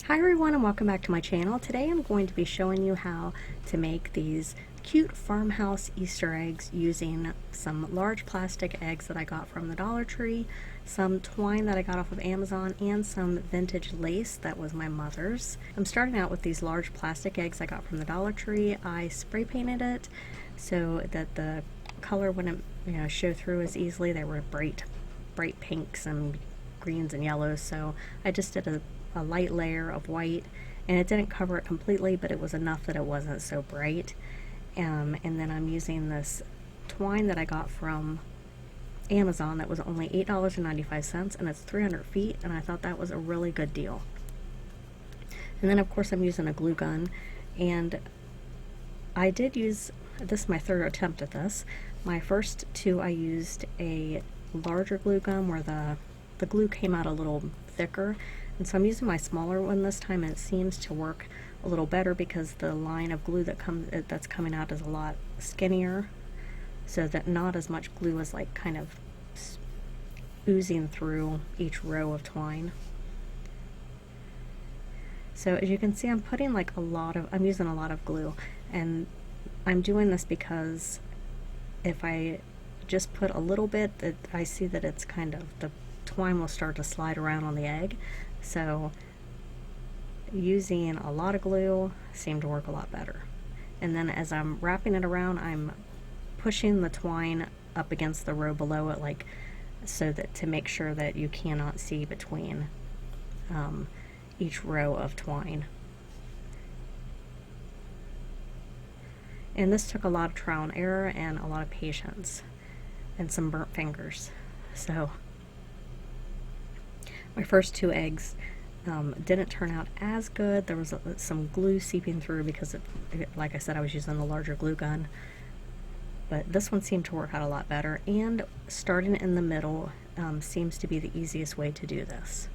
Hi everyone and welcome back to my channel. Today I'm going to be showing you how to make these cute farmhouse Easter eggs using some large plastic eggs that I got from the Dollar Tree, some twine that I got off of Amazon, and some vintage lace that was my mother's. I'm starting out with these large plastic eggs I got from the Dollar Tree. I spray painted it so that the color wouldn't show through as easily. They were bright pinks and greens and yellows, so I just did a light layer of white, and it didn't cover it completely, but it was enough that it wasn't so bright. And then I'm using this twine that I got from Amazon that was only $8.95, and it's 300 feet, and I thought that was a really good deal. And then of course I'm using a glue gun, and I did use, this is my third attempt at this. My first two I used a larger glue gun where the glue came out a little thicker, and so I'm using my smaller one this time, and it seems to work a little better because the line of glue that's coming out is a lot skinnier, so that not as much glue is like kind of oozing through each row of twine. So as you can see, I'm using a lot of glue, and I'm doing this because if I just put a little bit, that I see that it's kind of, the twine will start to slide around on the egg. So using a lot of glue seemed to work a lot better. And then as I'm wrapping it around, I'm pushing the twine up against the row below it, like so that to make sure that you cannot see between each row of twine. And this took a lot of trial and error and a lot of patience and some burnt fingers. So my first two eggs didn't turn out as good. There was some glue seeping through because, like I said, I was using the larger glue gun. But this one seemed to work out a lot better, and starting in the middle seems to be the easiest way to do this.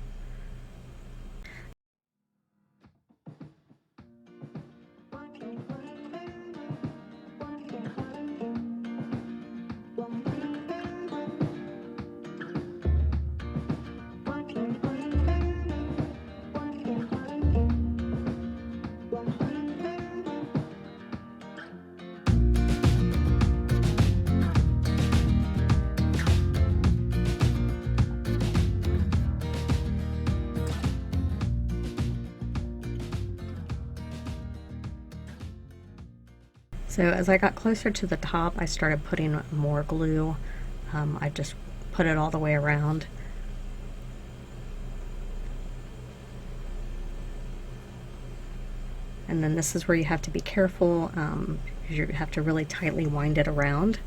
So as I got closer to the top, I started putting more glue. I just put it all the way around. And then this is where you have to be careful. You have to really tightly wind it around.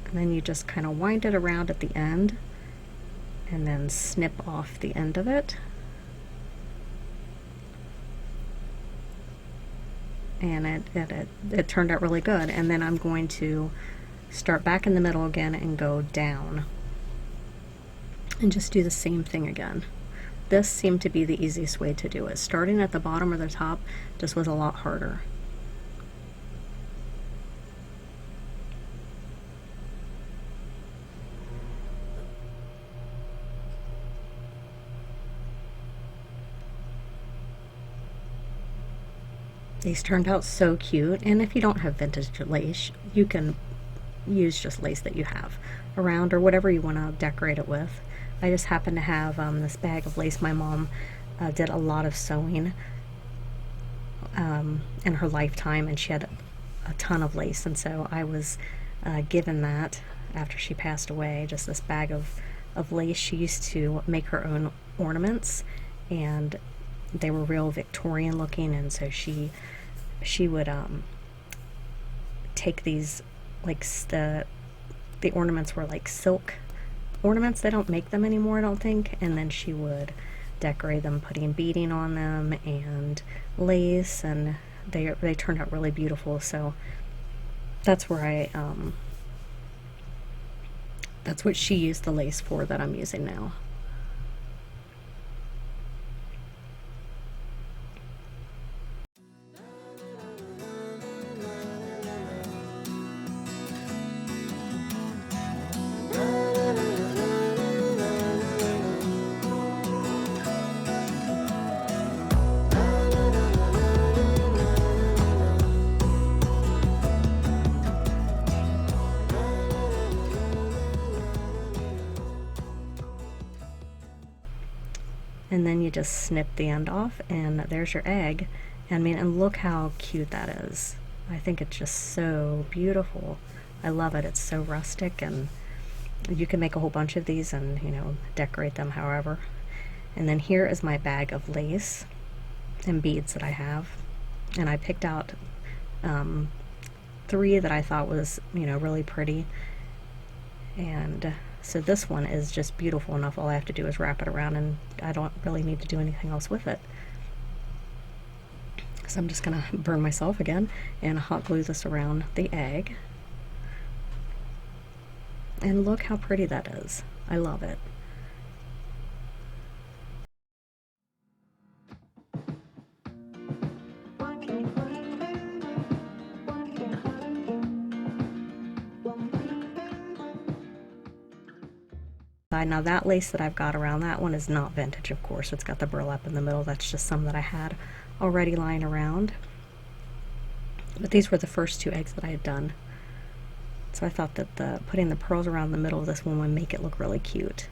And then you just kind of wind it around at the end and then snip off the end of it. And it turned out really good. And then I'm going to start back in the middle again and go down and just do the same thing again. This seemed to be the easiest way to do it. Starting at the bottom or the top just was a lot harder. These turned out so cute, and if you don't have vintage lace, you can use just lace that you have around or whatever you want to decorate it with. I just happen to have this bag of lace. My mom did a lot of sewing in her lifetime, and she had a ton of lace, and so I was given that after she passed away, just this bag of lace. She used to make her own ornaments, and they were real Victorian looking, and so she would take these, like the ornaments were like silk ornaments. They don't make them anymore, I don't think, and then she would decorate them, putting beading on them and lace, and they turned out really beautiful. So that's where that's what she used the lace for that I'm using now. and then you just snip the end off, and there's your egg. I mean, and look how cute that is. I think it's just so beautiful. I love it. It's so rustic, and you can make a whole bunch of these and, you know, decorate them however. And then here is my bag of lace and beads that I have, and I picked out 3 that I thought was, you know, really pretty. And so this one is just beautiful enough. All I have to do is wrap it around, and I don't really need to do anything else with it. So I'm just gonna burn myself again and hot glue this around the egg. And look how pretty that is. I love it. Now that lace that I've got around that one is not vintage, of course. It's got the burlap in the middle. That's just some that I had already lying around. But these were the first 2 eggs that I had done. So I thought that putting the pearls around the middle of this one would make it look really cute.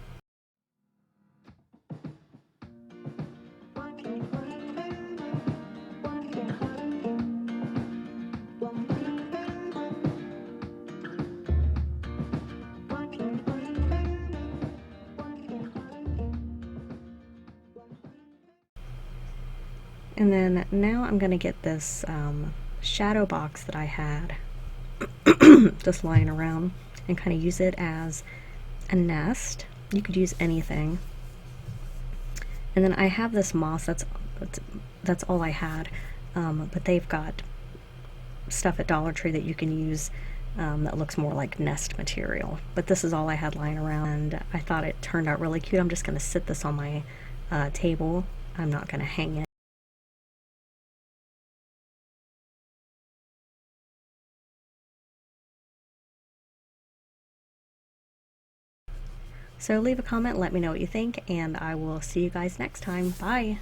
And then now I'm going to get this shadow box that I had just lying around and kind of use it as a nest. You could use anything. And then I have this moss, that's all I had, but they've got stuff at Dollar Tree that you can use that looks more like nest material. But this is all I had lying around, and I thought it turned out really cute. I'm just going to sit this on my table. I'm not going to hang it. So leave a comment, let me know what you think, and I will see you guys next time. Bye!